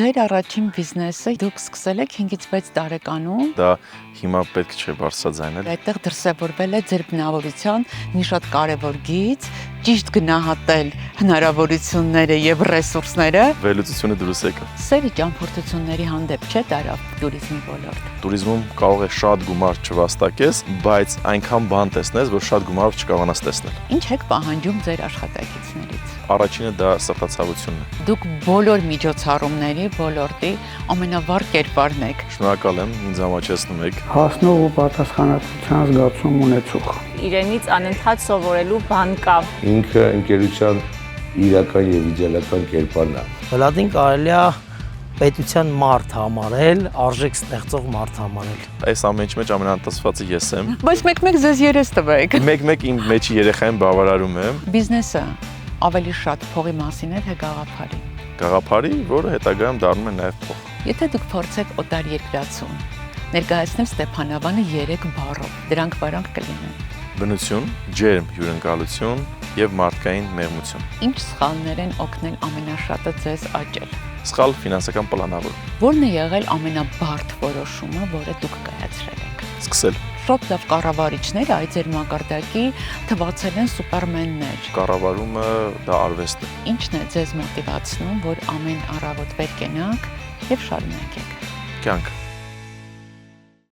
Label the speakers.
Speaker 1: Ձեր առաջին բիզնեսը դուք սկսել եք 5-ից 6 տարեկանում։
Speaker 2: Դա հիմա պետք չէ բարձրաձայնել։
Speaker 1: Այդտեղ դրսևորվել է ձեր բնավորության մի շատ կարևոր գիծ, ճիշտ գնահատել հնարավորությունները եւ ռեսուրսները։
Speaker 2: Վերլուծությունը դուրս եկա։
Speaker 1: Սերը ճամփորդությունների հանդեպ չէ տարավ տուրիզմի ոլորտ։
Speaker 2: Տուրիզմում կարող է շատ գումար չվաստակես, բայց այնքան բան տեսնես, որ շատ գումարով չկարողանաս տեսնել։
Speaker 1: Ինչ եք պահանջում ձեր աշխատակիցներից։
Speaker 2: Առաջինը դա սրտացավությունն է։
Speaker 1: Դուք բոլոր միջոցառումների ոլորտի ամենավառ կերպարն եք։
Speaker 2: Շնորհակալ եմ, ինձ ամաչեցնում եք։
Speaker 3: Հասնող ու պատասխանատվության զգացում ունեցող։
Speaker 4: Իրենից անընդհատ սովորելու բան կա։
Speaker 5: Ինքը ընկերության իրական եւ իդեալական կերպարն է։
Speaker 6: Վլադին կարելի է պետության մարդ համարել, արժեք ստեղծող մարդ համարել։
Speaker 2: Այս ամեն ինչի մեջ ամենաանտեսվածը ես եմ։
Speaker 1: Բայց մեկ-մեկ ձեզ երես տվեք։
Speaker 2: Մեկ-մեկ իմ մեջի երեխային բավարարում եմ։
Speaker 1: Բիզնեսը ավելի շատ փողի մասին է, թե գաղափարի։
Speaker 2: Գաղափարի, որը հետագայում դառնում է նաև փող։
Speaker 1: Եթե դուք փորձեք օտարերկրացում, ներկայացնեմ Ստեփանավանը 3 բառով, դրանք վարանք կլինեն։
Speaker 2: Բնություն, ջերմ հյուրընկալություն եւ մարդկային մեղմություն։
Speaker 1: Ինչ սխալներ են օգնել ամենաշատը ձեզ աճել։
Speaker 2: Սխալ ֆինանսական պլանավորում։
Speaker 1: Որն է եղել ամենաբարդ որոշումը, որը դուք կայացրել եք։
Speaker 2: Սկսել։
Speaker 1: Շատ լավ կառավարիչները այդ ձեր մակարդակի թվացել են սուպերմեններ։
Speaker 2: Կառավարումը դա արվեստ է։
Speaker 1: Ինչն է ձեզ մոտիվացնում, որ ամեն առավոտ վեր կենաք եւ շարունակեք։
Speaker 2: Կյանք։